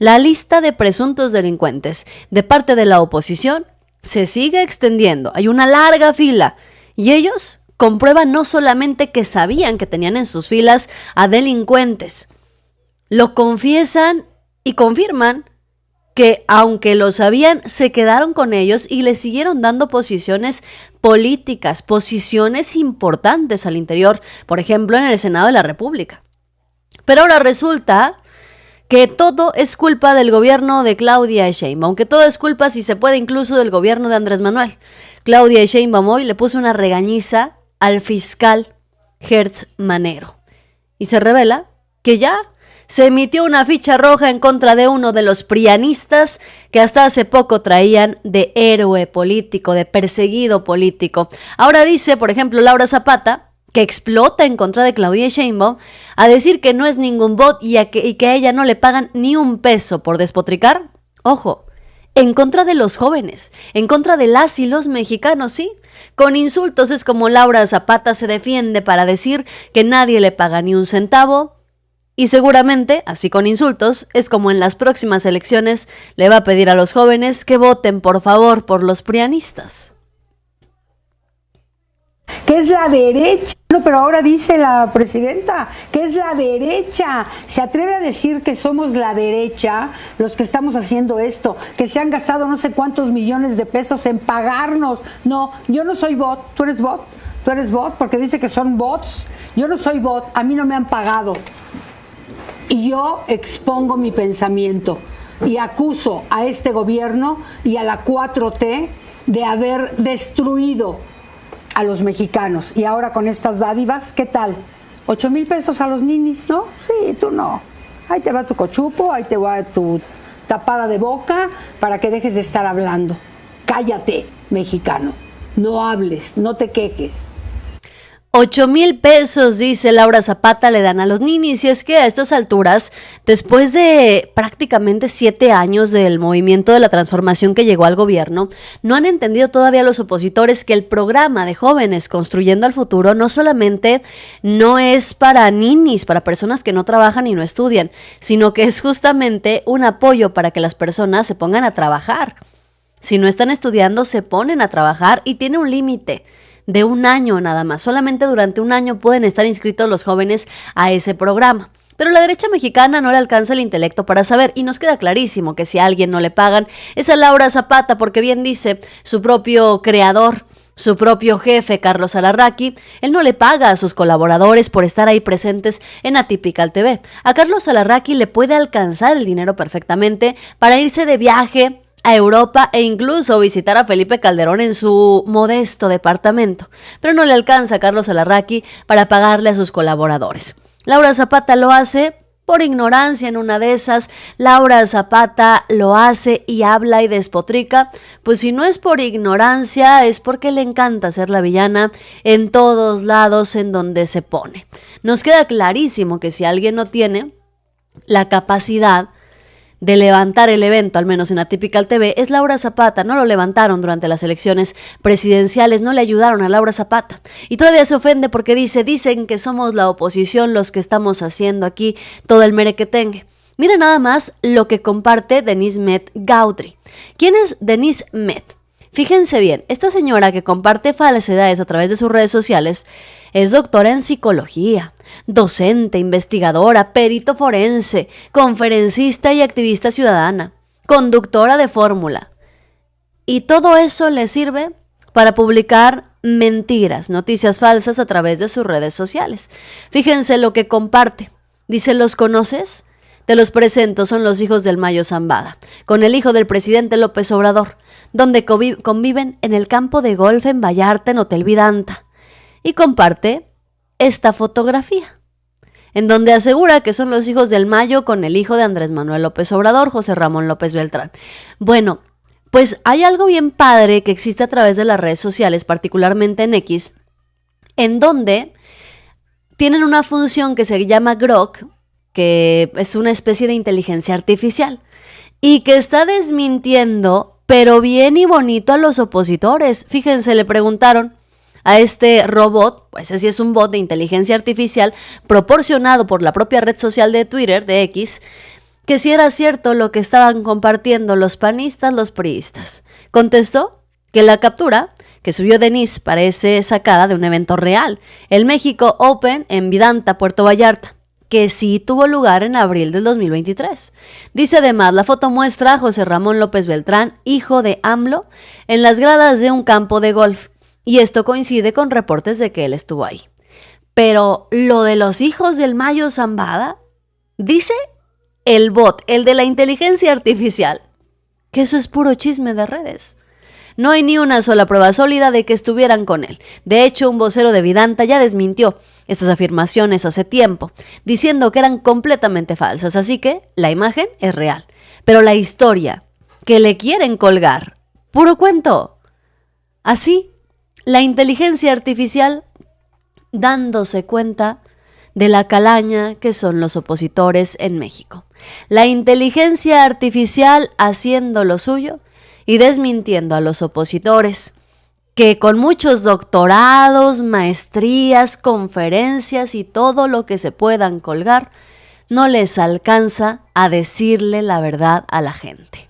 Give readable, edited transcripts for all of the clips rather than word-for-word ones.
La lista de presuntos delincuentes de parte de la oposición se sigue extendiendo. Hay una larga fila y ellos comprueban no solamente que sabían que tenían en sus filas a delincuentes, lo confiesan y confirman que aunque lo sabían, se quedaron con ellos y les siguieron dando posiciones políticas, posiciones importantes al interior, por ejemplo, en el Senado de la República. Pero ahora resulta que todo es culpa del gobierno de Claudia Sheinbaum, aunque todo es culpa, si se puede, incluso del gobierno de Andrés Manuel. Claudia Sheinbaum hoy le puso una regañiza al fiscal Gertz Manero y se revela que ya se emitió una ficha roja en contra de uno de los prianistas que hasta hace poco traían de héroe político, de perseguido político. Ahora dice, por ejemplo, Laura Zapata, que explota en contra de Claudia Sheinbaum a decir que no es ningún bot y que a ella no le pagan ni un peso por despotricar. Ojo, en contra de los jóvenes, en contra de las y los mexicanos, ¿sí? Con insultos es como Laura Zapata se defiende para decir que nadie le paga ni un centavo. Y seguramente, así con insultos, es como en las próximas elecciones le va a pedir a los jóvenes que voten por favor por los prianistas. ¿Qué es la derecha? No, pero ahora dice la presidenta que es la derecha. Se atreve a decir que somos la derecha los que estamos haciendo esto, que se han gastado no sé cuántos millones de pesos en pagarnos. No, yo no soy bot. ¿Tú eres bot? ¿Tú eres bot? Porque dice que son bots. Yo no soy bot. A mí no me han pagado. Y yo expongo mi pensamiento y acuso a este gobierno y a la 4T de haber destruido a los mexicanos. Y ahora con estas dádivas, ¿qué tal? 8,000 pesos a los ninis, ¿no? Sí, tú no. Ahí te va tu cochupo, ahí te va tu tapada de boca para que dejes de estar hablando. Cállate, mexicano. No hables, no te quejes. 8,000 pesos, dice Laura Zapata, le dan a los ninis. Y es que a estas alturas, después de prácticamente 7 años del movimiento de la transformación que llegó al gobierno, no han entendido todavía los opositores que el programa de jóvenes Construyendo al Futuro no solamente no es para ninis, para personas que no trabajan y no estudian, sino que es justamente un apoyo para que las personas se pongan a trabajar. Si no están estudiando, se ponen a trabajar y tiene un límite de 1 año nada más. Solamente durante 1 año pueden estar inscritos los jóvenes a ese programa. Pero la derecha mexicana no le alcanza el intelecto para saber, y nos queda clarísimo que si a alguien no le pagan es a Laura Zapata, porque bien dice su propio creador, su propio jefe, Carlos Alarraqui, él no le paga a sus colaboradores por estar ahí presentes en Atypical TV. A Carlos Alarraqui le puede alcanzar el dinero perfectamente para irse de viaje a Europa e incluso visitar a Felipe Calderón en su modesto departamento, pero no le alcanza a Carlos Alarraqui para pagarle a sus colaboradores. Laura Zapata lo hace por ignorancia en una de esas. Laura Zapata lo hace y habla y despotrica, pues si no es por ignorancia es porque le encanta ser la villana en todos lados en donde se pone. Nos queda clarísimo que si alguien no tiene la capacidad de levantar el evento, al menos en Atypical TV, es Laura Zapata. No lo levantaron durante las elecciones presidenciales, no le ayudaron a Laura Zapata. Y todavía se ofende porque dicen que somos la oposición los que estamos haciendo aquí todo el merequetengue. Mira nada más lo que comparte Denise Met Gaudry. ¿Quién es Denise Met? Fíjense bien, esta señora que comparte falsedades a través de sus redes sociales es doctora en psicología, docente, investigadora, perito forense, conferencista y activista ciudadana, conductora de fórmula. Y todo eso le sirve para publicar mentiras, noticias falsas a través de sus redes sociales. Fíjense lo que comparte. Dice, ¿los conoces? Te los presento, son los hijos del Mayo Zambada, con el hijo del presidente López Obrador, donde conviven en el campo de golf en Vallarta, en Hotel Vidanta. Y comparte esta fotografía, en donde asegura que son los hijos del Mayo con el hijo de Andrés Manuel López Obrador, José Ramón López Beltrán. Bueno, pues hay algo bien padre que existe a través de las redes sociales, particularmente en X, en donde tienen una función que se llama Grok, que es una especie de inteligencia artificial, y que está desmintiendo, pero bien y bonito, a los opositores. Fíjense, le preguntaron a este robot, pues ese es un bot de inteligencia artificial proporcionado por la propia red social de Twitter, de X, que si era cierto lo que estaban compartiendo los panistas, los priistas. Contestó que la captura que subió Denise parece sacada de un evento real, el México Open en Vidanta, Puerto Vallarta, que sí tuvo lugar en abril del 2023. Dice además, la foto muestra a José Ramón López Beltrán, hijo de AMLO, en las gradas de un campo de golf, y esto coincide con reportes de que él estuvo ahí. Pero lo de los hijos del Mayo Zambada, dice el bot, el de la inteligencia artificial, que eso es puro chisme de redes. No hay ni una sola prueba sólida de que estuvieran con él. De hecho, un vocero de Vidanta ya desmintió estas afirmaciones hace tiempo, diciendo que eran completamente falsas. Así que la imagen es real. Pero la historia que le quieren colgar, puro cuento. Así, la inteligencia artificial dándose cuenta de la calaña que son los opositores en México. La inteligencia artificial haciendo lo suyo y desmintiendo a los opositores, que con muchos doctorados, maestrías, conferencias y todo lo que se puedan colgar, no les alcanza a decirle la verdad a la gente.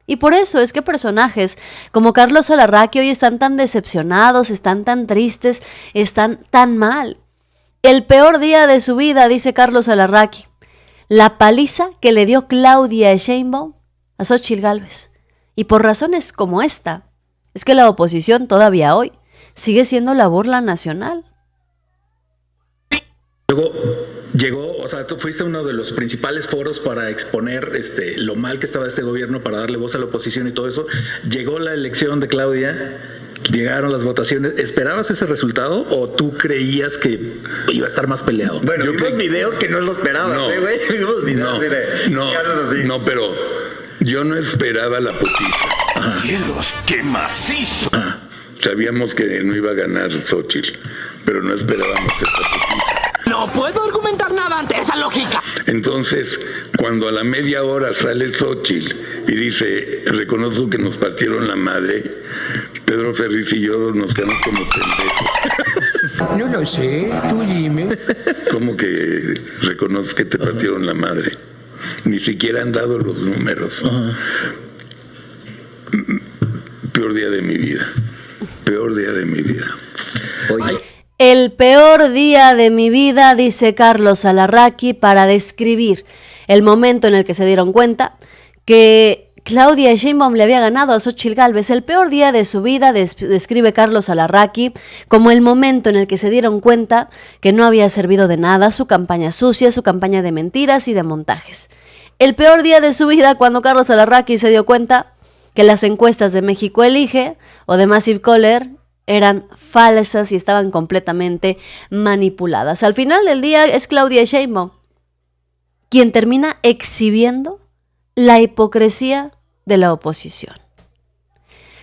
Y por eso es que personajes como Carlos Alarraqui hoy están tan decepcionados, están tan tristes, están tan mal. El peor día de su vida, dice Carlos Alarraqui, la paliza que le dio Claudia Sheinbaum a Xóchitl Gálvez. Y por razones como esta, es que la oposición todavía hoy sigue siendo la burla nacional. Luego llegó, o sea, tú fuiste uno de los principales foros para exponer lo mal que estaba este gobierno, para darle voz a la oposición y todo eso. Llegó la elección de Claudia, llegaron las votaciones. ¿Esperabas ese resultado o tú creías que iba a estar más peleado? Bueno, vimos video que no lo esperabas, güey. Vimos video, no, pero yo no esperaba la putiza. ¡Cielos, qué macizo! Sabíamos que no iba a ganar Xóchitl, pero no esperábamos esta putiza. No puedo argumentar nada ante esa lógica. Entonces, cuando a la media hora sale Xóchitl y dice, reconozco que nos partieron la madre, Pedro Ferriz y yo nos quedamos como pendejos. No lo sé, tú dime. ¿Cómo que reconozco que te partieron la madre? Ni siquiera han dado los números. Peor día de mi vida. Peor día de mi vida. Oye. El peor día de mi vida, dice Carlos Alarraqui, para describir el momento en el que se dieron cuenta que Claudia Sheinbaum le había ganado a Xóchitl Gálvez. El peor día de su vida, describe Carlos Alarraqui, como el momento en el que se dieron cuenta que no había servido de nada su campaña sucia, su campaña de mentiras y de montajes. El peor día de su vida cuando Carlos Alarraqui se dio cuenta que las encuestas de México Elige o de Massive Caller eran falsas y estaban completamente manipuladas. Al final del día es Claudia Sheinbaum quien termina exhibiendo la hipocresía de la oposición.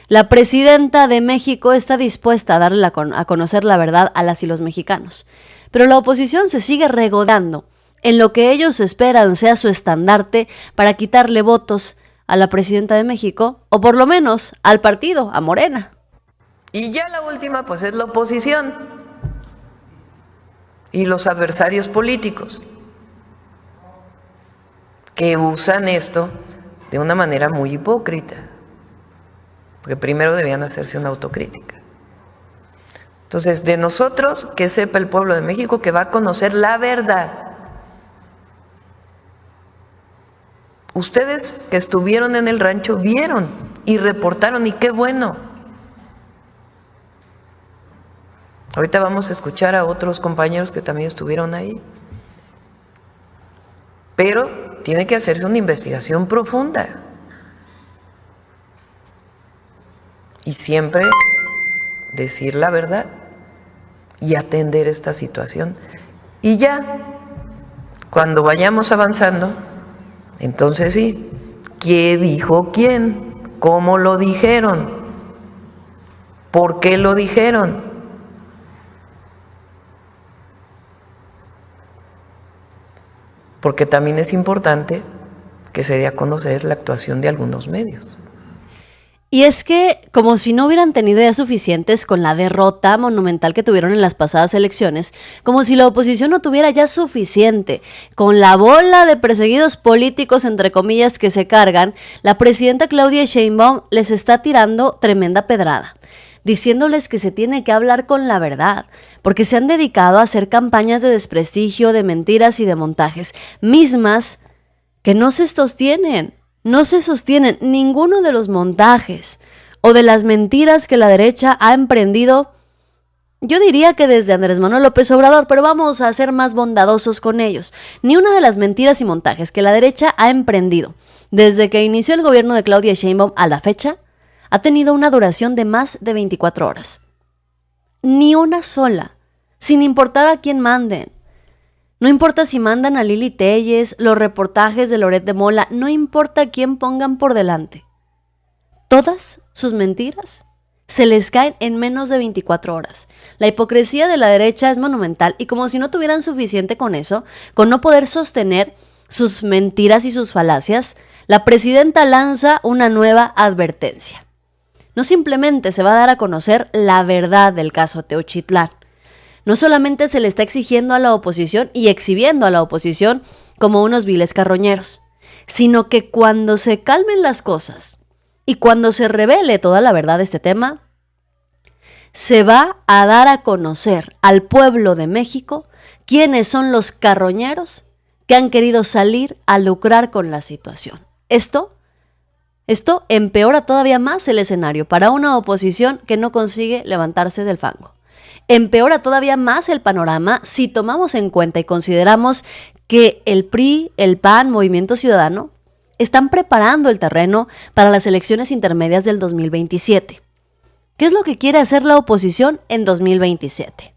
La presidenta de México está dispuesta a darle a conocer la verdad a las y los mexicanos, pero la oposición se sigue regodando en lo que ellos esperan sea su estandarte para quitarle votos a la presidenta de México, o por lo menos al partido, a Morena. Y ya la última, pues, es la oposición y los adversarios políticos, que usan esto de una manera muy hipócrita, porque primero debían hacerse una autocrítica. Entonces, de nosotros, que sepa el pueblo de México que va a conocer la verdad. Ustedes que estuvieron en el rancho vieron y reportaron, y qué bueno. Ahorita vamos a escuchar a otros compañeros que también estuvieron ahí. Pero tiene que hacerse una investigación profunda. Y siempre decir la verdad y atender esta situación. Y ya, cuando vayamos avanzando, entonces sí, ¿qué dijo quién? ¿Cómo lo dijeron? ¿Por qué lo dijeron? Porque también es importante que se dé a conocer la actuación de algunos medios. Y es que, como si no hubieran tenido ya suficientes con la derrota monumental que tuvieron en las pasadas elecciones, como si la oposición no tuviera ya suficiente con la bola de perseguidos políticos, entre comillas, que se cargan, la presidenta Claudia Sheinbaum les está tirando tremenda pedrada, diciéndoles que se tiene que hablar con la verdad, porque se han dedicado a hacer campañas de desprestigio, de mentiras y de montajes, mismas que no se sostienen. No se sostienen ninguno de los montajes o de las mentiras que la derecha ha emprendido, yo diría que desde Andrés Manuel López Obrador, pero vamos a ser más bondadosos con ellos. Ni una de las mentiras y montajes que la derecha ha emprendido desde que inició el gobierno de Claudia Sheinbaum a la fecha ha tenido una duración de más de 24 horas. Ni una sola, sin importar a quién manden. No importa si mandan a Lili Téllez, los reportajes de Loret de Mola, no importa quién pongan por delante. Todas sus mentiras se les caen en menos de 24 horas. La hipocresía de la derecha es monumental y como si no tuvieran suficiente con eso, con no poder sostener sus mentiras y sus falacias, la presidenta lanza una nueva advertencia. No simplemente se va a dar a conocer la verdad del caso Teuchitlán. No solamente se le está exigiendo a la oposición y exhibiendo a la oposición como unos viles carroñeros, sino que cuando se calmen las cosas y cuando se revele toda la verdad de este tema, se va a dar a conocer al pueblo de México quiénes son los carroñeros que han querido salir a lucrar con la situación. Esto empeora todavía más el escenario para una oposición que no consigue levantarse del fango. Empeora todavía más el panorama si tomamos en cuenta y consideramos que el PRI, el PAN, Movimiento Ciudadano, están preparando el terreno para las elecciones intermedias del 2027. ¿Qué es lo que quiere hacer la oposición en 2027?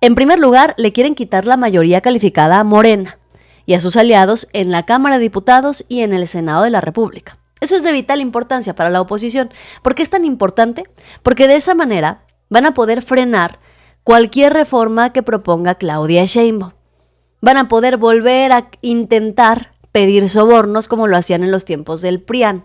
En primer lugar, le quieren quitar la mayoría calificada a Morena y a sus aliados en la Cámara de Diputados y en el Senado de la República. Eso es de vital importancia para la oposición. ¿Por qué es tan importante? Porque de esa manera van a poder frenar cualquier reforma que proponga Claudia Sheinbaum. Van a poder volver a intentar pedir sobornos como lo hacían en los tiempos del PRIAN.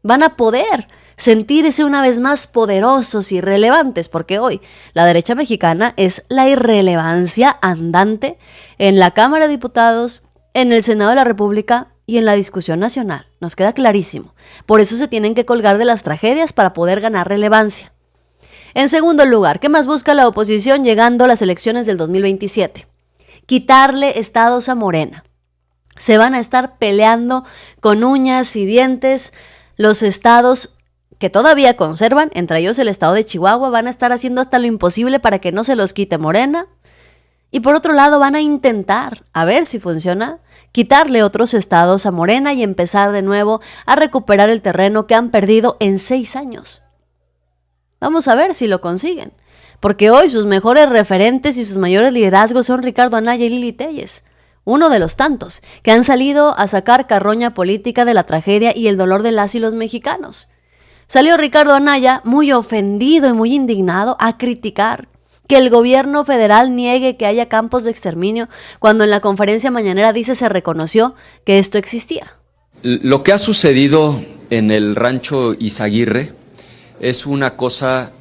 Van a poder sentirse una vez más poderosos y relevantes, porque hoy la derecha mexicana es la irrelevancia andante en la Cámara de Diputados, en el Senado de la República y en la discusión nacional. Nos queda clarísimo. Por eso se tienen que colgar de las tragedias para poder ganar relevancia. En segundo lugar, ¿qué más busca la oposición llegando a las elecciones del 2027? Quitarle estados a Morena. Se van a estar peleando con uñas y dientes los estados que todavía conservan, entre ellos el estado de Chihuahua, van a estar haciendo hasta lo imposible para que no se los quite Morena. Y por otro lado van a intentar, a ver si funciona, quitarle otros estados a Morena y empezar de nuevo a recuperar el terreno que han perdido en 6 años. Vamos a ver si lo consiguen, porque hoy sus mejores referentes y sus mayores liderazgos son Ricardo Anaya y Lili Téllez, uno de los tantos que han salido a sacar carroña política de la tragedia y el dolor de las y los mexicanos. Salió Ricardo Anaya muy ofendido y muy indignado a criticar que el gobierno federal niegue que haya campos de exterminio, cuando en la conferencia mañanera se reconoció que esto existía. Lo que ha sucedido en el rancho Izaguirre es una cosa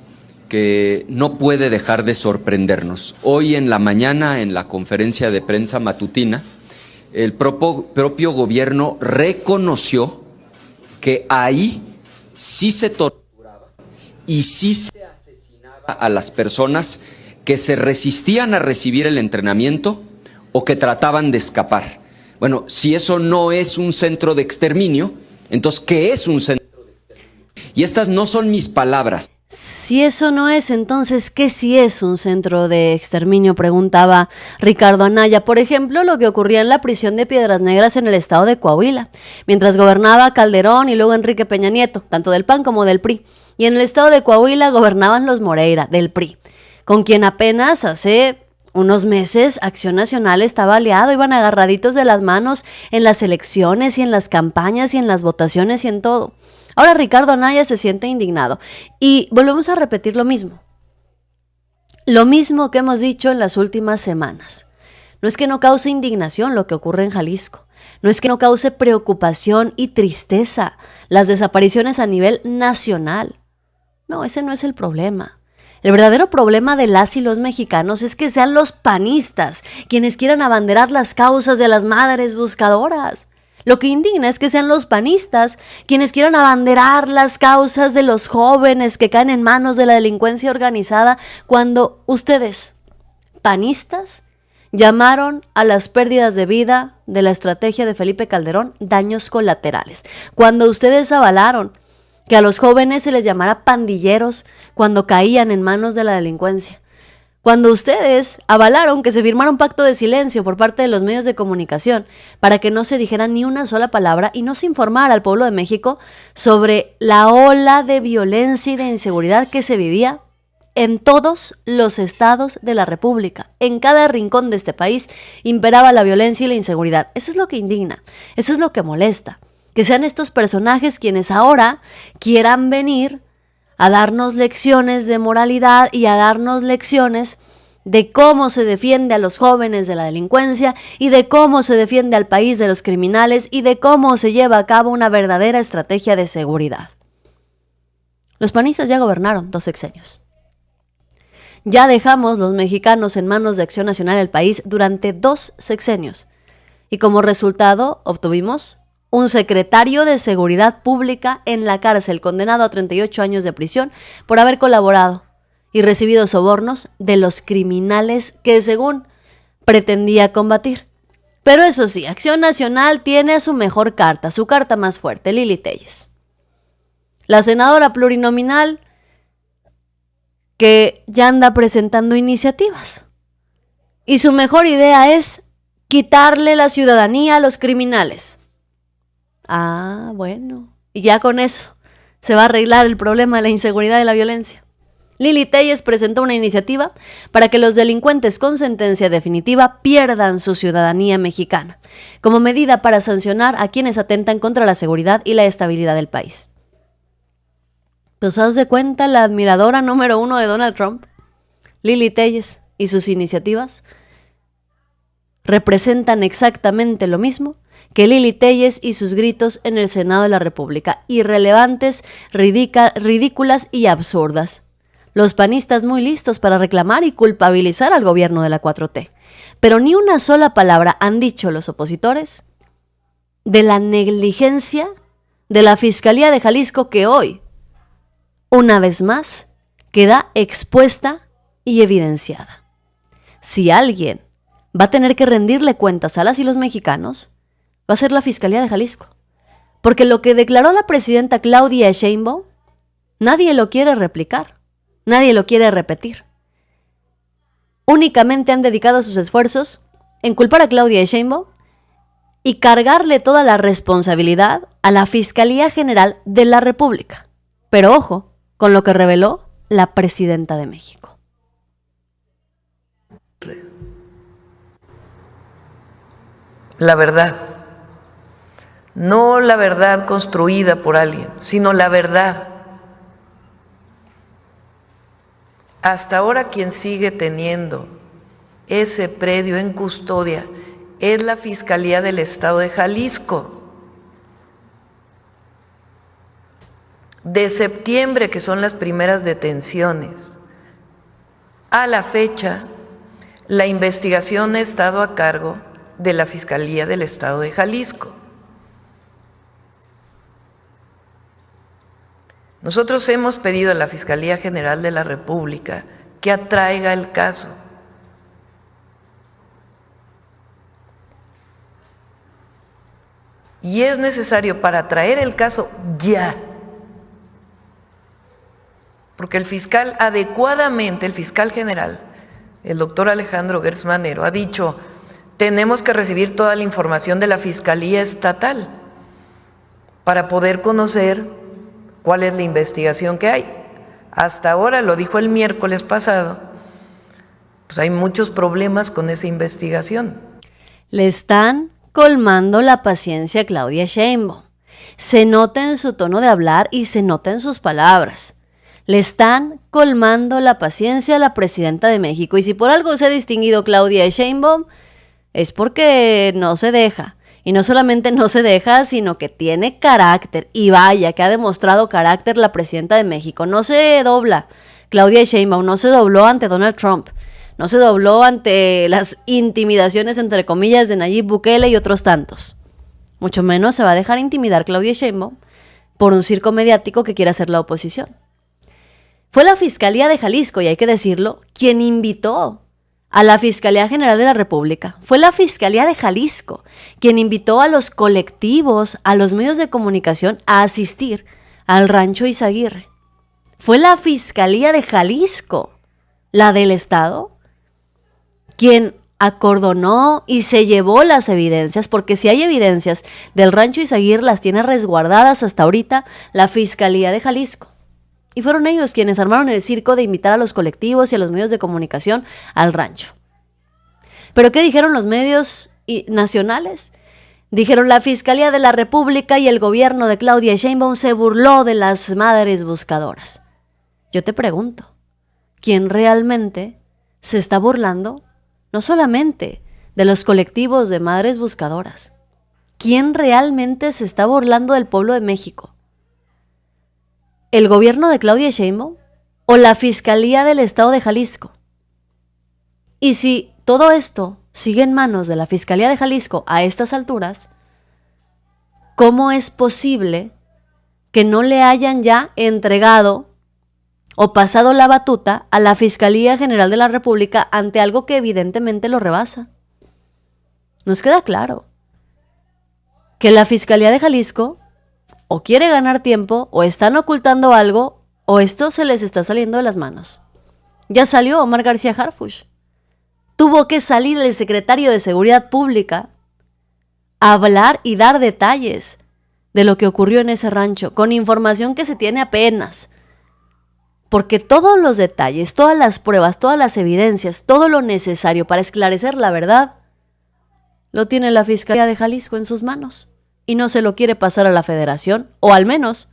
que no puede dejar de sorprendernos. Hoy en la mañana, en la conferencia de prensa matutina, el propio gobierno reconoció que ahí sí se torturaba y sí se asesinaba a las personas que se resistían a recibir el entrenamiento o que trataban de escapar. Bueno, si eso no es un centro de exterminio, entonces, ¿qué es un centro de exterminio? Y estas no son mis palabras. Si eso no es, entonces, ¿qué sí es un centro de exterminio?, preguntaba Ricardo Anaya. Por ejemplo, lo que ocurría en la prisión de Piedras Negras en el estado de Coahuila, mientras gobernaba Calderón y luego Enrique Peña Nieto, tanto del PAN como del PRI. Y en el estado de Coahuila gobernaban los Moreira, del PRI, con quien apenas hace unos meses Acción Nacional estaba aliado, iban agarraditos de las manos en las elecciones y en las campañas y en las votaciones y en todo. Ahora Ricardo Anaya se siente indignado y volvemos a repetir lo mismo que hemos dicho en las últimas semanas. No es que no cause indignación lo que ocurre en Jalisco, No es que no cause preocupación y tristeza las desapariciones a nivel nacional. No, ese no es el problema. El verdadero problema de las y los mexicanos es que sean los panistas quienes quieran abanderar las causas de las madres buscadoras. Lo que indigna es que sean los panistas quienes quieran abanderar las causas de los jóvenes que caen en manos de la delincuencia organizada cuando ustedes, panistas, llamaron a las pérdidas de vida de la estrategia de Felipe Calderón daños colaterales. Cuando ustedes avalaron que a los jóvenes se les llamara pandilleros cuando caían en manos de la delincuencia. Cuando ustedes avalaron que se firmara un pacto de silencio por parte de los medios de comunicación para que no se dijera ni una sola palabra y no se informara al pueblo de México sobre la ola de violencia y de inseguridad que se vivía en todos los estados de la República. En cada rincón de este país imperaba la violencia y la inseguridad. Eso es lo que indigna, eso es lo que molesta. Que sean estos personajes quienes ahora quieran venir a darnos lecciones de moralidad y a darnos lecciones de cómo se defiende a los jóvenes de la delincuencia y de cómo se defiende al país de los criminales y de cómo se lleva a cabo una verdadera estrategia de seguridad. Los panistas ya gobernaron 2 sexenios. Ya dejamos los mexicanos en manos de Acción Nacional el país durante 2 sexenios y como resultado obtuvimos un secretario de Seguridad Pública en la cárcel, condenado a 38 años de prisión por haber colaborado y recibido sobornos de los criminales que según pretendía combatir. Pero eso sí, Acción Nacional tiene a su mejor carta, su carta más fuerte, Lili Téllez. La senadora plurinominal que ya anda presentando iniciativas. Y su mejor idea es quitarle la ciudadanía a los criminales. Ah, bueno, y ya con eso se va a arreglar el problema de la inseguridad y la violencia. Lili Téllez presentó una iniciativa para que los delincuentes con sentencia definitiva pierdan su ciudadanía mexicana, como medida para sancionar a quienes atentan contra la seguridad y la estabilidad del país. ¿Pues haz de cuenta la admiradora número 1 de Donald Trump? Lili Téllez y sus iniciativas representan exactamente lo mismo que Lili Téllez y sus gritos en el Senado de la República, irrelevantes, ridículas y absurdas. Los panistas muy listos para reclamar y culpabilizar al gobierno de la 4T. Pero ni una sola palabra han dicho los opositores de la negligencia de la Fiscalía de Jalisco que hoy, una vez más, queda expuesta y evidenciada. Si alguien va a tener que rendirle cuentas a las y los mexicanos, va a ser la Fiscalía de Jalisco. Porque lo que declaró la presidenta Claudia Sheinbaum, nadie lo quiere replicar, nadie lo quiere repetir. Únicamente han dedicado sus esfuerzos en culpar a Claudia Sheinbaum y cargarle toda la responsabilidad a la Fiscalía General de la República. Pero ojo con lo que reveló la presidenta de México. La verdad. No la verdad construida por alguien, sino la verdad. Hasta ahora quien sigue teniendo ese predio en custodia es la Fiscalía del Estado de Jalisco. De septiembre, que son las primeras detenciones, a la fecha, la investigación ha estado a cargo de la Fiscalía del Estado de Jalisco. Nosotros hemos pedido a la Fiscalía General de la República que atraiga el caso. Y es necesario para traer el caso ya. Porque el fiscal adecuadamente, el fiscal general, el doctor Alejandro Gertz Manero, ha dicho, tenemos que recibir toda la información de la Fiscalía Estatal para poder conocer cuál es la investigación que hay. Hasta ahora, lo dijo el miércoles pasado, pues hay muchos problemas con esa investigación. Le están colmando la paciencia a Claudia Sheinbaum. Se nota en su tono de hablar y se nota en sus palabras. Le están colmando la paciencia a la presidenta de México. Y si por algo se ha distinguido Claudia Sheinbaum, es porque no se deja. Y no solamente no se deja, sino que tiene carácter. Y vaya, que ha demostrado carácter la presidenta de México. No se dobla. Claudia Sheinbaum no se dobló ante Donald Trump. No se dobló ante las intimidaciones, entre comillas, de Nayib Bukele y otros tantos. Mucho menos se va a dejar intimidar Claudia Sheinbaum por un circo mediático que quiere hacer la oposición. Fue la Fiscalía de Jalisco, y hay que decirlo, quien invitó a la Fiscalía General de la República. Fue la Fiscalía de Jalisco quien invitó a los colectivos, a los medios de comunicación a asistir al Rancho Izaguirre. Fue la Fiscalía de Jalisco, la del Estado, quien acordonó y se llevó las evidencias, porque si hay evidencias del Rancho Izaguirre, las tiene resguardadas hasta ahorita la Fiscalía de Jalisco. Y fueron ellos quienes armaron el circo de invitar a los colectivos y a los medios de comunicación al rancho. ¿Pero qué dijeron los medios nacionales? Dijeron: la Fiscalía de la República y el gobierno de Claudia Sheinbaum se burló de las madres buscadoras. Yo te pregunto, ¿quién realmente se está burlando? No solamente de los colectivos de madres buscadoras. ¿Quién realmente se está burlando del pueblo de México? ¿El gobierno de Claudia Sheinbaum o la Fiscalía del Estado de Jalisco? Y si todo esto sigue en manos de la Fiscalía de Jalisco a estas alturas, ¿cómo es posible que no le hayan ya entregado o pasado la batuta a la Fiscalía General de la República ante algo que evidentemente lo rebasa? Nos queda claro que la Fiscalía de Jalisco o quiere ganar tiempo, o están ocultando algo, o esto se les está saliendo de las manos. Ya salió Omar García Harfuch. Tuvo que salir el secretario de Seguridad Pública a hablar y dar detalles de lo que ocurrió en ese rancho, con información que se tiene apenas. Porque todos los detalles, todas las pruebas, todas las evidencias, todo lo necesario para esclarecer la verdad, lo tiene la Fiscalía de Jalisco en sus manos. Y no se lo quiere pasar a la Federación, o al menos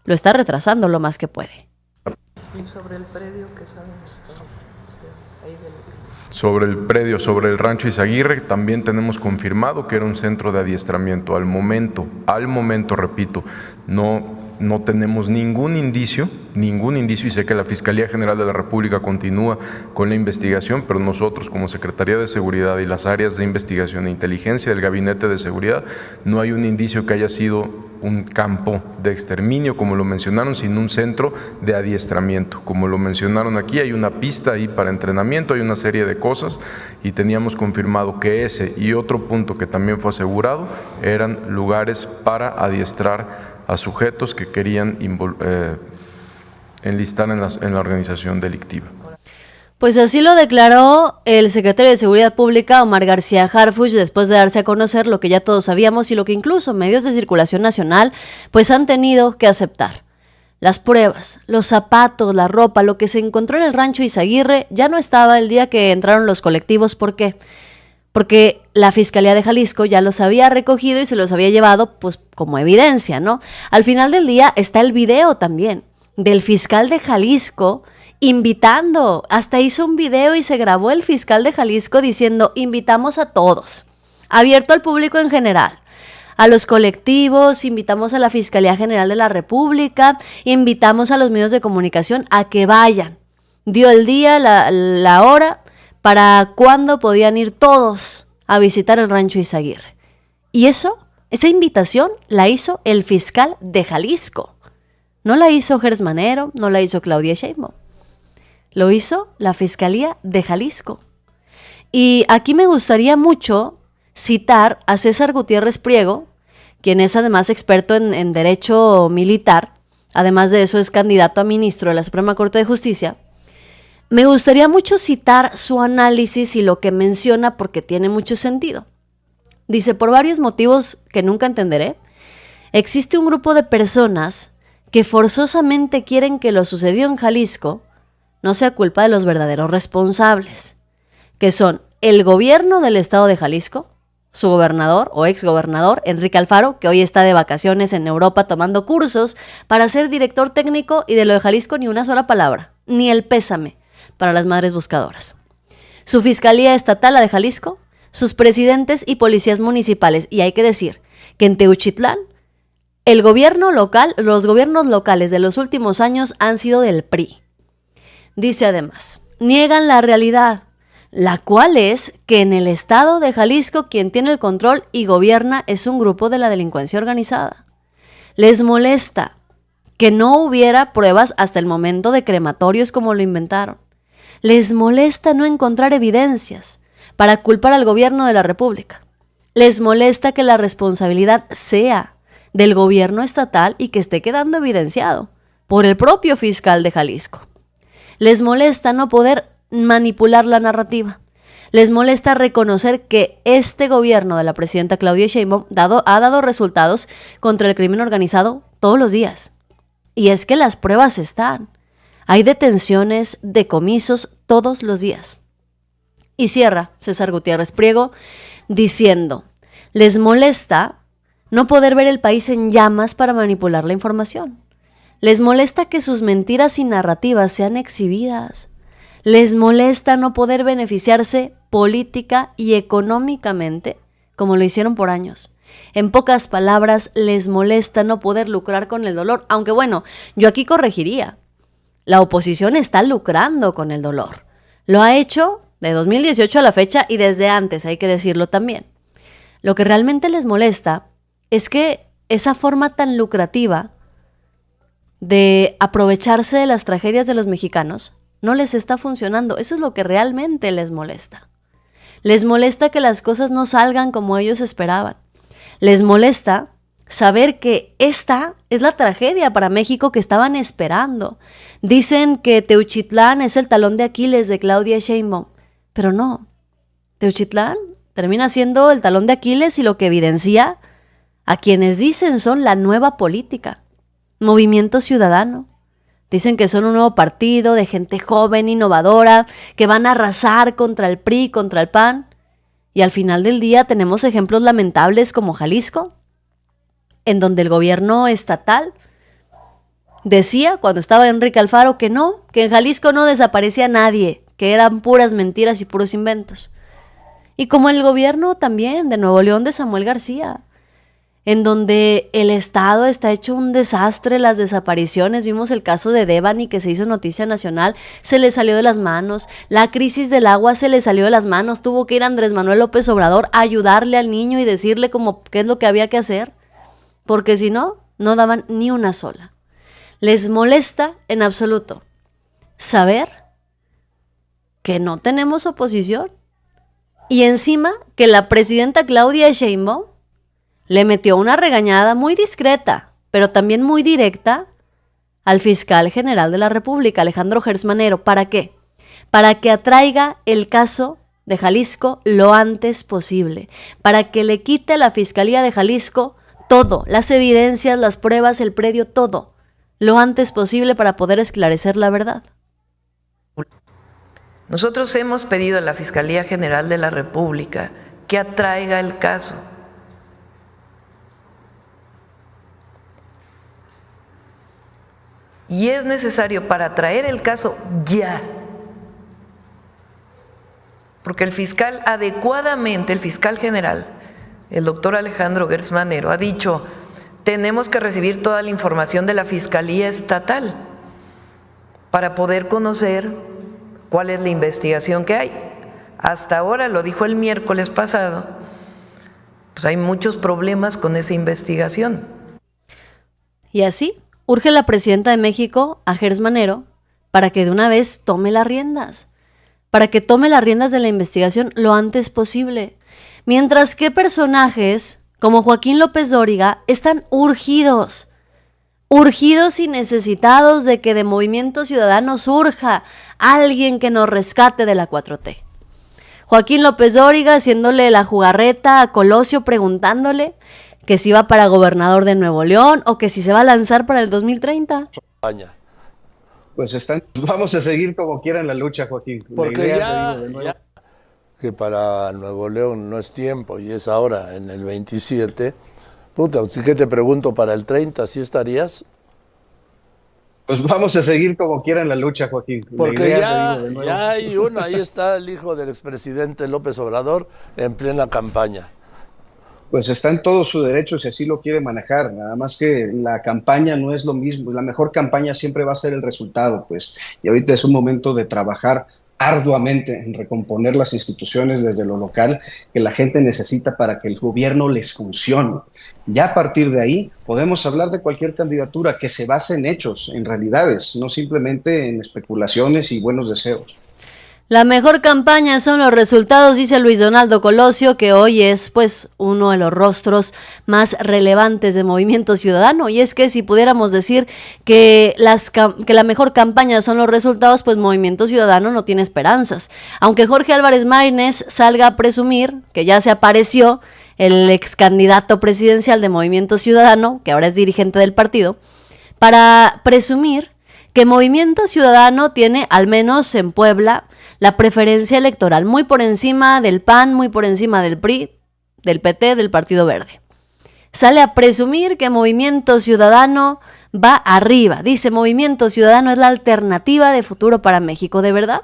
lo está retrasando lo más que puede. ¿Y sobre el predio qué saben ustedes? Ahí de lo que... Sobre el predio, sobre el Rancho Izaguirre, también tenemos confirmado que era un centro de adiestramiento. Al momento, repito, no tenemos ningún indicio, y sé que la Fiscalía General de la República continúa con la investigación, pero nosotros como Secretaría de Seguridad y las áreas de investigación e inteligencia del Gabinete de Seguridad, no hay un indicio que haya sido un campo de exterminio, como lo mencionaron, sino un centro de adiestramiento. Como lo mencionaron aquí, hay una pista ahí para entrenamiento, hay una serie de cosas, y teníamos confirmado que ese y otro punto que también fue asegurado eran lugares para adiestrar a sujetos que querían enlistar en la organización delictiva. Pues así lo declaró el secretario de Seguridad Pública, Omar García Harfuch, después de darse a conocer lo que ya todos sabíamos y lo que incluso medios de circulación nacional pues han tenido que aceptar. Las pruebas, los zapatos, la ropa, lo que se encontró en el Rancho Izaguirre ya no estaba el día que entraron los colectivos. ¿Por qué? Porque la Fiscalía de Jalisco ya los había recogido y se los había llevado pues como evidencia, ¿no? Al final del día está el video también del fiscal de Jalisco invitando, hasta hizo un video y se grabó el fiscal de Jalisco diciendo: invitamos a todos, abierto al público en general, a los colectivos, invitamos a la Fiscalía General de la República, invitamos a los medios de comunicación a que vayan. Dio el día, la hora, para cuándo podían ir todos a visitar el Rancho Izaguirre. Y esa invitación la hizo el fiscal de Jalisco. No la hizo Gers Manero, no la hizo Claudia Sheinbaum. Lo hizo la Fiscalía de Jalisco. Y aquí me gustaría mucho citar a César Gutiérrez Priego, quien es además experto en derecho militar. Además de eso es candidato a ministro de la Suprema Corte de Justicia. Me gustaría mucho citar su análisis y lo que menciona porque tiene mucho sentido. Dice: por varios motivos que nunca entenderé, existe un grupo de personas que forzosamente quieren que lo sucedido en Jalisco no sea culpa de los verdaderos responsables, que son el gobierno del estado de Jalisco, su gobernador o exgobernador Enrique Alfaro, que hoy está de vacaciones en Europa tomando cursos para ser director técnico, y de lo de Jalisco ni una sola palabra, ni el pésame para las madres buscadoras. Su Fiscalía Estatal, la de Jalisco, sus presidentes y policías municipales. Y hay que decir que en Teuchitlán, el gobierno local, los gobiernos locales de los últimos años han sido del PRI. Dice además, niegan la realidad, la cual es que en el estado de Jalisco quien tiene el control y gobierna es un grupo de la delincuencia organizada. Les molesta que no hubiera pruebas hasta el momento de crematorios como lo inventaron. Les molesta no encontrar evidencias para culpar al gobierno de la República. Les molesta que la responsabilidad sea del gobierno estatal y que esté quedando evidenciado por el propio fiscal de Jalisco. Les molesta no poder manipular la narrativa. Les molesta reconocer que este gobierno de la presidenta Claudia Sheinbaum ha dado resultados contra el crimen organizado todos los días. Y es que las pruebas están. Hay detenciones, decomisos todos los días. Y cierra César Gutiérrez Priego diciendo, les molesta no poder ver el país en llamas para manipular la información. Les molesta que sus mentiras y narrativas sean exhibidas. Les molesta no poder beneficiarse política y económicamente como lo hicieron por años. En pocas palabras, les molesta no poder lucrar con el dolor. Aunque bueno, yo aquí corregiría. La oposición está lucrando con el dolor. Lo ha hecho de 2018 a la fecha y desde antes, hay que decirlo también. Lo que realmente les molesta es que esa forma tan lucrativa de aprovecharse de las tragedias de los mexicanos no les está funcionando. Eso es lo que realmente les molesta. Les molesta que las cosas no salgan como ellos esperaban. Les molesta saber que esta es la tragedia para México que estaban esperando. Dicen que Teuchitlán es el talón de Aquiles de Claudia Sheinbaum, pero no. Teuchitlán termina siendo el talón de Aquiles y lo que evidencia a quienes dicen son la nueva política, Movimiento Ciudadano. Dicen que son un nuevo partido de gente joven, innovadora, que van a arrasar contra el PRI, contra el PAN. Y al final del día tenemos ejemplos lamentables como Jalisco, en donde el gobierno estatal decía, cuando estaba Enrique Alfaro, que no, que en Jalisco no desaparecía nadie, que eran puras mentiras y puros inventos. Y como el gobierno también de Nuevo León de Samuel García, en donde el Estado está hecho un desastre, las desapariciones, vimos el caso de Devani que se hizo noticia nacional, se le salió de las manos, la crisis del agua se le salió de las manos, tuvo que ir Andrés Manuel López Obrador a ayudarle al niño y decirle como qué es lo que había que hacer, porque si no, no daban ni una sola. Les molesta en absoluto saber que no tenemos oposición y encima que la presidenta Claudia Sheinbaum le metió una regañada muy discreta, pero también muy directa al fiscal general de la República, Alejandro Gertz Manero. ¿Para qué? Para que atraiga el caso de Jalisco lo antes posible, para que le quite a la Fiscalía de Jalisco todo, las evidencias, las pruebas, el predio, todo, lo antes posible para poder esclarecer la verdad. Nosotros hemos pedido a la Fiscalía General de la República que atraiga el caso. Y es necesario para traer el caso ya, porque el fiscal adecuadamente, el fiscal general, el doctor Alejandro Gertz Manero, ha dicho, tenemos que recibir toda la información de la Fiscalía Estatal para poder conocer cuál es la investigación que hay. Hasta ahora, lo dijo el miércoles pasado, pues hay muchos problemas con esa investigación. Y así urge la presidenta de México a Gertz Manero para que de una vez tome las riendas, para que tome las riendas de la investigación lo antes posible. Mientras que personajes como Joaquín López Dóriga están urgidos y necesitados de que de Movimiento Ciudadano surja alguien que nos rescate de la 4T. Joaquín López Dóriga haciéndole la jugarreta a Colosio preguntándole que si va para gobernador de Nuevo León o que si se va a lanzar para el 2030. Pues vamos a seguir como quieran la lucha, Joaquín. Porque ya que para Nuevo León no es tiempo y es ahora en el 27. Puta, ¿qué te pregunto para el 30? ¿Sí estarías? Pues vamos a seguir como quiera en la lucha, Joaquín. Porque ya hay uno, ahí está el hijo del expresidente López Obrador en plena campaña. Pues está en todo su derecho si así lo quiere manejar, nada más que la campaña no es lo mismo, la mejor campaña siempre va a ser el resultado, pues, y ahorita es un momento de trabajar arduamente en recomponer las instituciones desde lo local que la gente necesita para que el gobierno les funcione. Ya a partir de ahí podemos hablar de cualquier candidatura que se base en hechos, en realidades, no simplemente en especulaciones y buenos deseos. La mejor campaña son los resultados, dice Luis Donaldo Colosio, que hoy es pues uno de los rostros más relevantes de Movimiento Ciudadano. Y es que si pudiéramos decir que la mejor campaña son los resultados, pues Movimiento Ciudadano no tiene esperanzas. Aunque Jorge Álvarez Maínez salga a presumir que ya se apareció el ex candidato presidencial de Movimiento Ciudadano, que ahora es dirigente del partido, para presumir que Movimiento Ciudadano tiene, al menos en Puebla, la preferencia electoral muy por encima del PAN, muy por encima del PRI, del PT, del Partido Verde. Sale a presumir que Movimiento Ciudadano va arriba. Dice, Movimiento Ciudadano es la alternativa de futuro para México. ¿De verdad?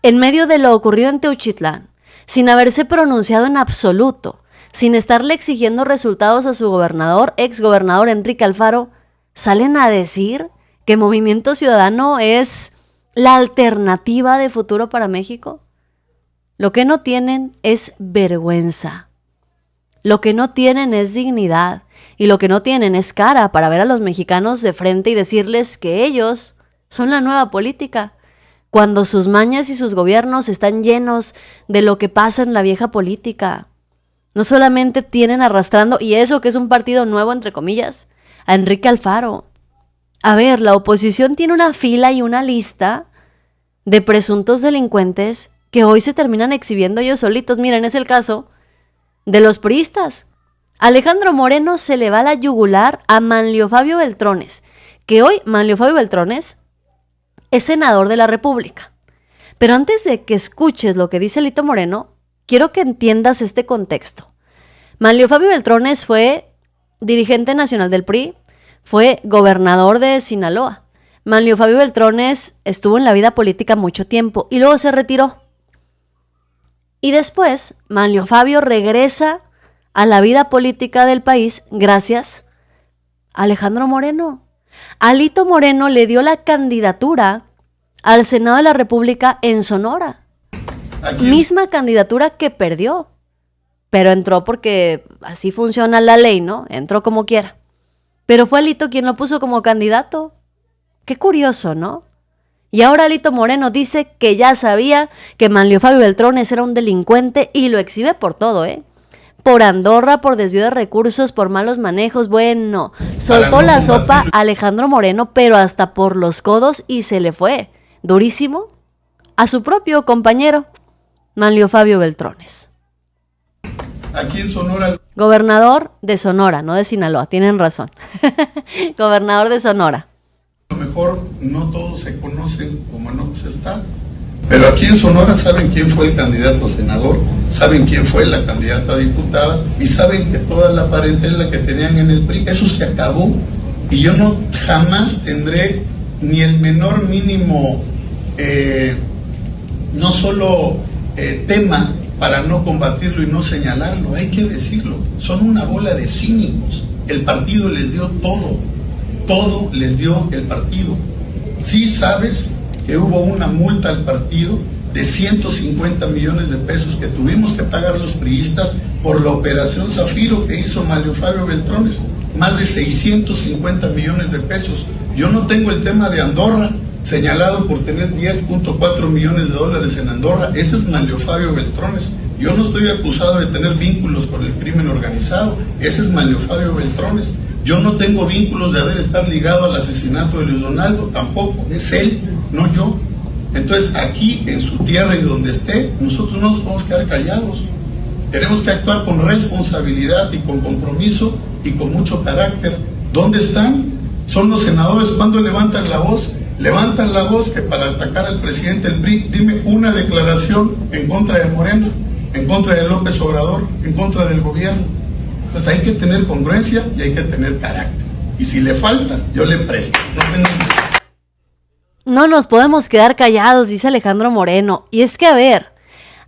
En medio de lo ocurrido en Teuchitlán, sin haberse pronunciado en absoluto, sin estarle exigiendo resultados a su gobernador, exgobernador Enrique Alfaro, salen a decir que Movimiento Ciudadano es la alternativa de futuro para México. Lo que no tienen es vergüenza. Lo que no tienen es dignidad. Y lo que no tienen es cara para ver a los mexicanos de frente y decirles que ellos son la nueva política, cuando sus mañas y sus gobiernos están llenos de lo que pasa en la vieja política. No solamente tienen arrastrando, y eso que es un partido nuevo, entre comillas, a Enrique Alfaro. A ver, la oposición tiene una fila y una lista de presuntos delincuentes que hoy se terminan exhibiendo ellos solitos. Miren, es el caso de los priistas. Alejandro Moreno se le va a la yugular a Manlio Fabio Beltrones, que hoy Manlio Fabio Beltrones es senador de la República. Pero antes de que escuches lo que dice Lito Moreno, quiero que entiendas este contexto. Manlio Fabio Beltrones fue dirigente nacional del PRI, fue gobernador de Sinaloa. Manlio Fabio Beltrones estuvo en la vida política mucho tiempo y luego se retiró. Y después, Manlio Fabio regresa a la vida política del país gracias a Alejandro Moreno. Alito Moreno le dio la candidatura al Senado de la República en Sonora. Misma candidatura que perdió, pero entró porque así funciona la ley, ¿no? Entró como quiera. Pero fue Alito quien lo puso como candidato. Qué curioso, ¿no? Y ahora Alito Moreno dice que ya sabía que Manlio Fabio Beltrones era un delincuente y lo exhibe por todo, ¿eh? Por Andorra, por desvío de recursos, por malos manejos. Bueno, soltó la sopa a Alejandro Moreno, pero hasta por los codos y se le fue durísimo a su propio compañero, Manlio Fabio Beltrones. Aquí en Sonora. Gobernador de Sonora, no de Sinaloa, tienen razón. Gobernador de Sonora. A lo mejor no todos se conocen como en otros estados, pero aquí en Sonora saben quién fue el candidato a senador, saben quién fue la candidata a diputada y saben que toda la parentela que tenían en el PRI, eso se acabó. Y yo no jamás tendré ni el menor mínimo, no solo tema para no combatirlo y no señalarlo, hay que decirlo, son una bola de cínicos. El partido les dio todo les dio el partido. Sí sabes que hubo una multa al partido de 150 millones de pesos que tuvimos que pagar los priistas por la operación Zafiro que hizo Manlio Fabio Beltrones, más de 650 millones de pesos. Yo no tengo el tema de Andorra, señalado por tener 10.4 millones de dólares en Andorra. Ese es Manlio Fabio Beltrones. Yo no estoy acusado de tener vínculos con el crimen organizado. Ese es Manlio Fabio Beltrones. Yo no tengo vínculos de haber estado ligado al asesinato de Luis Donaldo, tampoco. Es él, no yo. Entonces, aquí, en su tierra y donde esté, nosotros no nos podemos quedar callados. Tenemos que actuar con responsabilidad y con compromiso y con mucho carácter. ¿Dónde están? Son los senadores. ¿Cuándo levantan la voz? Levantan la voz que para atacar al presidente del PRI, dime una declaración en contra de Moreno, en contra de López Obrador, en contra del gobierno. Pues hay que tener congruencia y hay que tener carácter. Y si le falta, yo le presto. No nos podemos quedar callados, dice Alejandro Moreno. Y es que, a ver,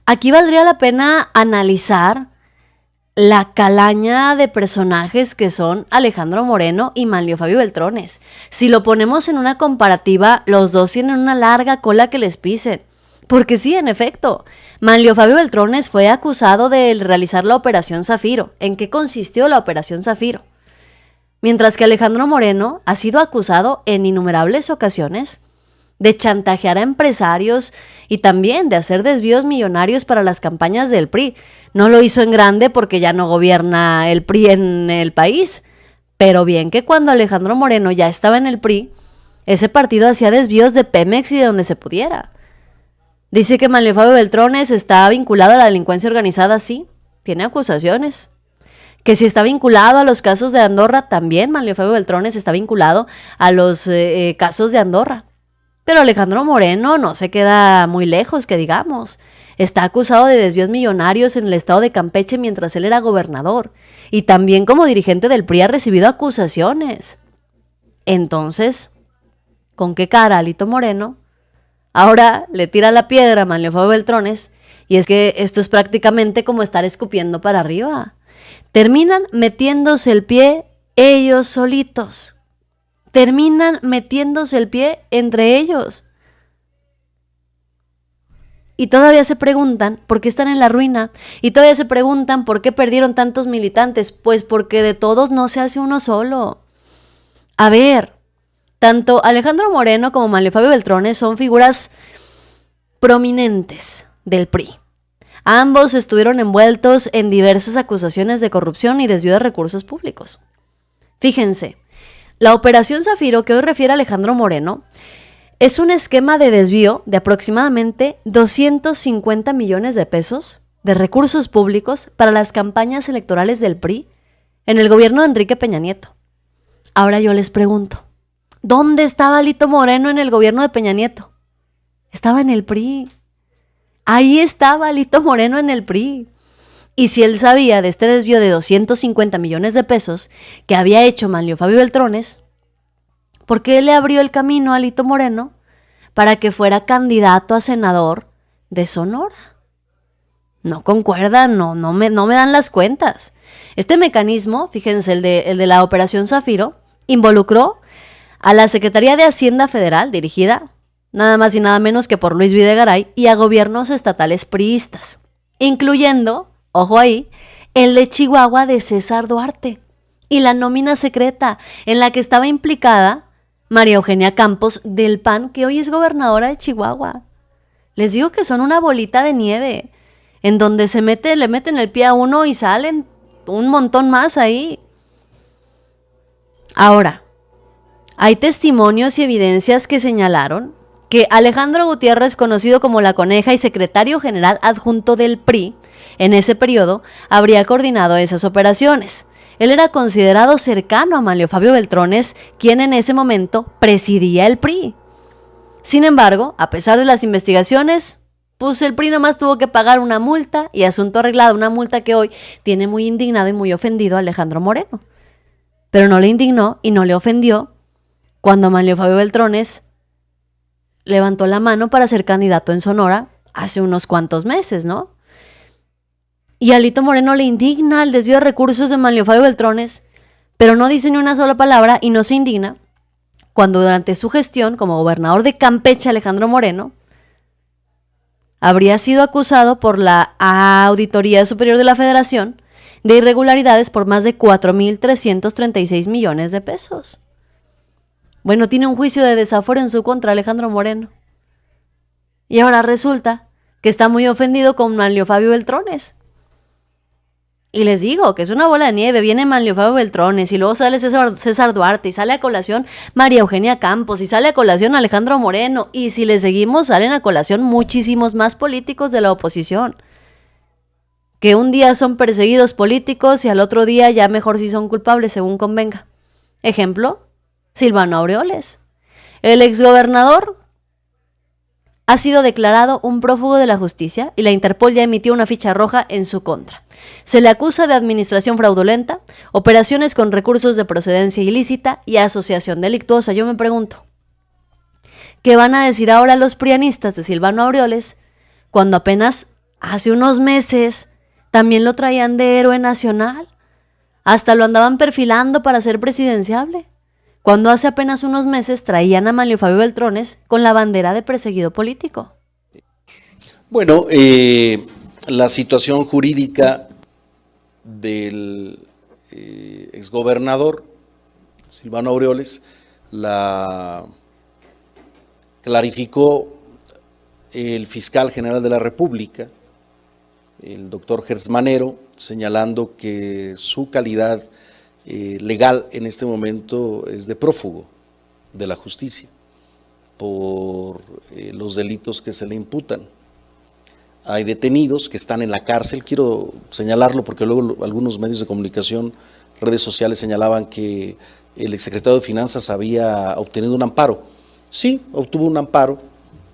aquí valdría la pena analizar la calaña de personajes que son Alejandro Moreno y Manlio Fabio Beltrones. Si lo ponemos en una comparativa, los dos tienen una larga cola que les pisen. Porque sí, en efecto, Manlio Fabio Beltrones fue acusado de realizar la Operación Zafiro. ¿En qué consistió la Operación Zafiro? Mientras que Alejandro Moreno ha sido acusado en innumerables ocasiones de chantajear a empresarios y también de hacer desvíos millonarios para las campañas del PRI. No lo hizo en grande porque ya no gobierna el PRI en el país, pero bien que cuando Alejandro Moreno ya estaba en el PRI, ese partido hacía desvíos de Pemex y de donde se pudiera. Dice que Manlio Fabio Beltrones está vinculado a la delincuencia organizada, sí, tiene acusaciones. Que si está vinculado a los casos de Andorra, también Manlio Fabio Beltrones está vinculado a los casos de Andorra. Pero Alejandro Moreno no se queda muy lejos, que digamos. Está acusado de desvíos millonarios en el estado de Campeche mientras él era gobernador. Y también como dirigente del PRI ha recibido acusaciones. Entonces, ¿con qué cara Alito Moreno ahora le tira la piedra a Manlio Fabio Beltrones? Y es que esto es prácticamente como estar escupiendo para arriba. Terminan metiéndose el pie ellos solitos. Terminan metiéndose el pie entre ellos. Y todavía se preguntan por qué están en la ruina. Y todavía se preguntan por qué perdieron tantos militantes. Pues porque de todos no se hace uno solo. A ver, tanto Alejandro Moreno como Manlio Fabio Beltrones son figuras prominentes del PRI. Ambos estuvieron envueltos en diversas acusaciones de corrupción y desvío de recursos públicos. Fíjense. La Operación Zafiro, que hoy refiere Alejandro Moreno, es un esquema de desvío de aproximadamente 250 millones de pesos de recursos públicos para las campañas electorales del PRI en el gobierno de Enrique Peña Nieto. Ahora yo les pregunto, ¿dónde estaba Alito Moreno en el gobierno de Peña Nieto? Estaba en el PRI. Ahí estaba Alito Moreno en el PRI. Y si él sabía de este desvío de 250 millones de pesos que había hecho Manlio Fabio Beltrones, ¿por qué le abrió el camino a Alito Moreno para que fuera candidato a senador de Sonora? No concuerdan, no me dan las cuentas. Este mecanismo, fíjense, el de la Operación Zafiro, involucró a la Secretaría de Hacienda Federal, dirigida nada más y nada menos que por Luis Videgaray, y a gobiernos estatales priistas, incluyendo, ojo ahí, el de Chihuahua de César Duarte y la nómina secreta en la que estaba implicada María Eugenia Campos del PAN, que hoy es gobernadora de Chihuahua. Les digo que son una bolita de nieve en donde le meten el pie a uno y salen un montón más ahí. Ahora, hay testimonios y evidencias que señalaron que Alejandro Gutiérrez, conocido como La Coneja y secretario general adjunto del PRI, en ese periodo habría coordinado esas operaciones. Él era considerado cercano a Manlio Fabio Beltrones, quien en ese momento presidía el PRI. Sin embargo, a pesar de las investigaciones, pues el PRI nomás tuvo que pagar una multa y asunto arreglado, una multa que hoy tiene muy indignado y muy ofendido a Alejandro Moreno. Pero no le indignó y no le ofendió cuando Manlio Fabio Beltrones levantó la mano para ser candidato en Sonora hace unos cuantos meses, ¿no? Y a Alito Moreno le indigna el desvío de recursos de Manlio Fabio Beltrones, pero no dice ni una sola palabra y no se indigna cuando durante su gestión como gobernador de Campeche, Alejandro Moreno habría sido acusado por la Auditoría Superior de la Federación de irregularidades por más de 4.336 millones de pesos. Bueno, tiene un juicio de desafuero en su contra Alejandro Moreno. Y ahora resulta que está muy ofendido con Manlio Fabio Beltrones. Y les digo que es una bola de nieve. Viene Manlio Fabio Beltrones y luego sale César Duarte y sale a colación María Eugenia Campos y sale a colación Alejandro Moreno. Y si le seguimos, salen a colación muchísimos más políticos de la oposición, que un día son perseguidos políticos y al otro día ya mejor si son culpables según convenga. Ejemplo, Silvano Aureoles. El exgobernador ha sido declarado un prófugo de la justicia y la Interpol ya emitió una ficha roja en su contra. Se le acusa de administración fraudulenta, operaciones con recursos de procedencia ilícita y asociación delictuosa. Yo me pregunto, ¿qué van a decir ahora los prianistas de Silvano Aureoles cuando apenas hace unos meses también lo traían de héroe nacional? Hasta lo andaban perfilando para ser presidenciable, cuando hace apenas unos meses traían a Manlio Fabio Beltrones con la bandera de perseguido político. Bueno, la situación jurídica del exgobernador Silvano Aureoles la clarificó el fiscal general de la República, el doctor Gersmanero, señalando que su calidad legal en este momento es de prófugo de la justicia por los delitos que se le imputan. Hay detenidos que están en la cárcel, quiero señalarlo porque luego algunos medios de comunicación, redes sociales señalaban que el exsecretario de Finanzas había obtenido un amparo. Sí, obtuvo un amparo,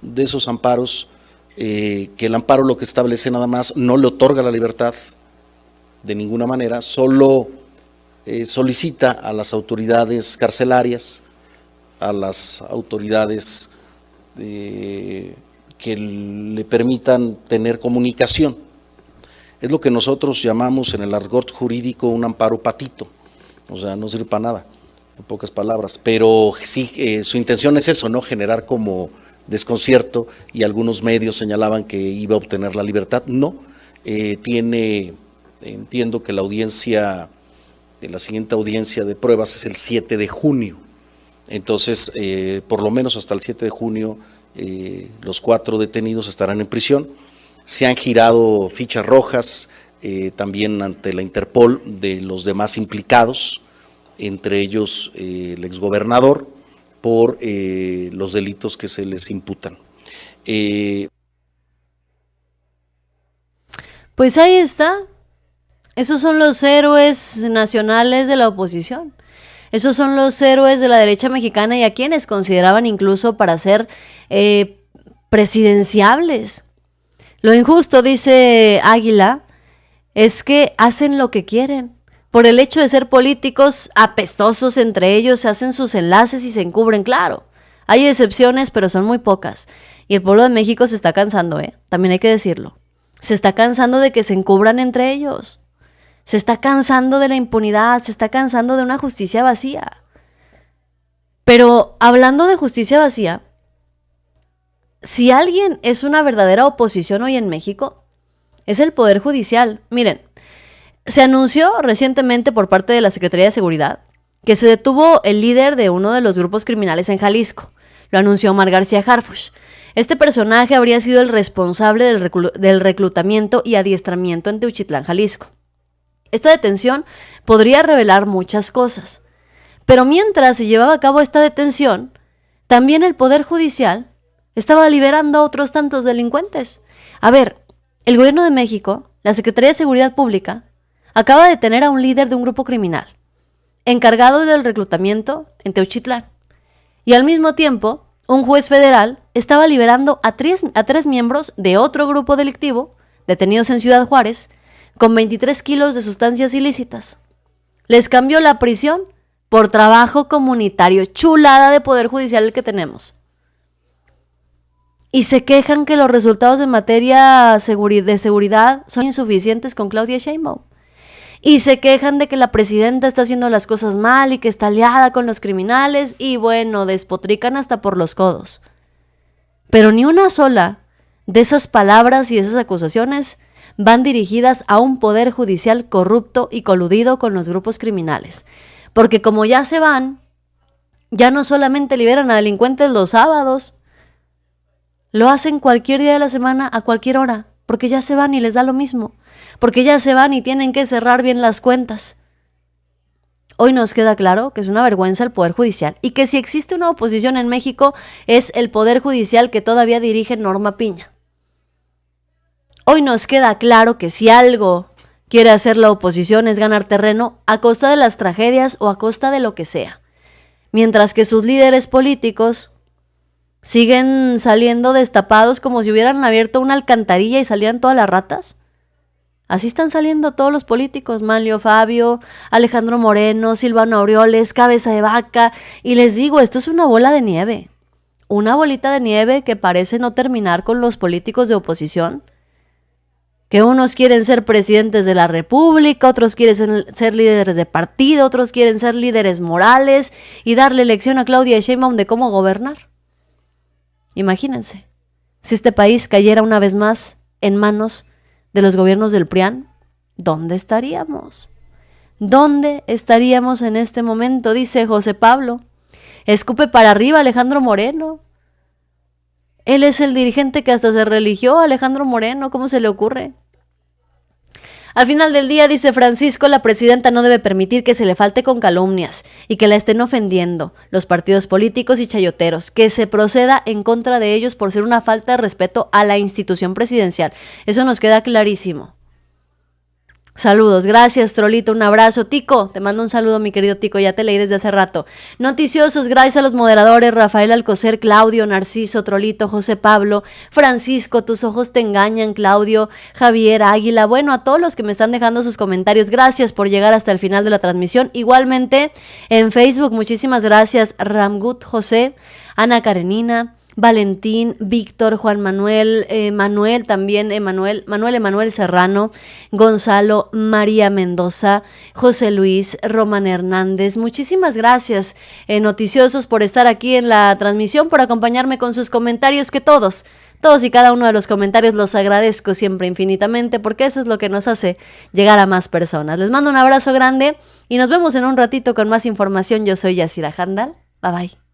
de esos amparos, que el amparo lo que establece nada más no le otorga la libertad de ninguna manera, solo solicita a las autoridades carcelarias, a las autoridades que le permitan tener comunicación. Es lo que nosotros llamamos en el argot jurídico un amparo patito, o sea, no sirve para nada, en pocas palabras, pero sí, su intención es eso, ¿no? Generar como desconcierto, y algunos medios señalaban que iba a obtener la libertad. No, entiendo que la audiencia, la siguiente audiencia de pruebas es el 7 de junio, entonces por lo menos hasta el 7 de junio los 4 detenidos estarán en prisión. Se han girado fichas rojas también ante la Interpol de los demás implicados, entre ellos el exgobernador, por los delitos que se les imputan. Pues ahí está. Esos son los héroes nacionales de la oposición. Esos son los héroes de la derecha mexicana y a quienes consideraban incluso para ser presidenciables. Lo injusto, dice Águila, es que hacen lo que quieren. Por el hecho de ser políticos apestosos entre ellos, se hacen sus enlaces y se encubren, claro. Hay excepciones, pero son muy pocas. Y el pueblo de México se está cansando, también hay que decirlo. Se está cansando de que se encubran entre ellos. Se está cansando de la impunidad, se está cansando de una justicia vacía. Pero hablando de justicia vacía, si alguien es una verdadera oposición hoy en México, es el Poder Judicial. Miren, se anunció recientemente por parte de la Secretaría de Seguridad que se detuvo el líder de uno de los grupos criminales en Jalisco. Lo anunció Omar García Harfuch. Este personaje habría sido el responsable del reclutamiento y adiestramiento en Teuchitlán, Jalisco. Esta detención podría revelar muchas cosas, pero mientras se llevaba a cabo esta detención, también el Poder Judicial estaba liberando a otros tantos delincuentes. A ver, el gobierno de México, la Secretaría de Seguridad Pública, acaba de detener a un líder de un grupo criminal, encargado del reclutamiento en Teuchitlán, y al mismo tiempo, un juez federal estaba liberando a tres miembros de otro grupo delictivo, detenidos en Ciudad Juárez, con 23 kilos de sustancias ilícitas. Les cambió la prisión por trabajo comunitario. Chulada de Poder Judicial el que tenemos. Y se quejan que los resultados en materia de seguridad son insuficientes con Claudia Sheinbaum. Y se quejan de que la presidenta está haciendo las cosas mal y que está aliada con los criminales y bueno, despotrican hasta por los codos. Pero ni una sola de esas palabras y esas acusaciones van dirigidas a un poder judicial corrupto y coludido con los grupos criminales. Porque como ya se van, ya no solamente liberan a delincuentes los sábados, lo hacen cualquier día de la semana, a cualquier hora, porque ya se van y les da lo mismo, porque ya se van y tienen que cerrar bien las cuentas. Hoy nos queda claro que es una vergüenza el Poder Judicial y que si existe una oposición en México es el Poder Judicial que todavía dirige Norma Piña. Hoy nos queda claro que si algo quiere hacer la oposición es ganar terreno a costa de las tragedias o a costa de lo que sea. Mientras que sus líderes políticos siguen saliendo destapados como si hubieran abierto una alcantarilla y salieran todas las ratas. Así están saliendo todos los políticos, Manlio Fabio, Alejandro Moreno, Silvano Aureoles, Cabeza de Vaca, y les digo, esto es una bola de nieve, una bolita de nieve que parece no terminar con los políticos de oposición, que unos quieren ser presidentes de la República, otros quieren ser líderes de partido, otros quieren ser líderes morales y darle lección a Claudia Sheinbaum de cómo gobernar. Imagínense, si este país cayera una vez más en manos de los gobiernos del PRIAN, ¿dónde estaríamos? ¿Dónde estaríamos en este momento? Dice José Pablo. Escupe para arriba Alejandro Moreno. Él es el dirigente que hasta se religió, Alejandro Moreno, ¿cómo se le ocurre? Al final del día, dice Francisco, la presidenta no debe permitir que se le falte con calumnias y que la estén ofendiendo los partidos políticos y chayoteros, que se proceda en contra de ellos por ser una falta de respeto a la institución presidencial. Eso nos queda clarísimo. Saludos, gracias Trolito, un abrazo. Tico, te mando un saludo mi querido Tico, ya te leí desde hace rato. Noticiosos, gracias a los moderadores Rafael Alcocer, Claudio, Narciso, Trolito, José Pablo, Francisco, tus ojos te engañan, Claudio, Javier, Águila, bueno, a todos los que me están dejando sus comentarios, gracias por llegar hasta el final de la transmisión. Igualmente en Facebook, muchísimas gracias Ramgut José, Ana Karenina, Valentín, Víctor, Juan Manuel, Manuel también, Emanuel Serrano, Gonzalo, María Mendoza, José Luis, Román Hernández. Muchísimas gracias, noticiosos, por estar aquí en la transmisión, por acompañarme con sus comentarios, que todos y cada uno de los comentarios los agradezco siempre infinitamente, porque eso es lo que nos hace llegar a más personas. Les mando un abrazo grande y nos vemos en un ratito con más información. Yo soy Yasira Handal. Bye bye.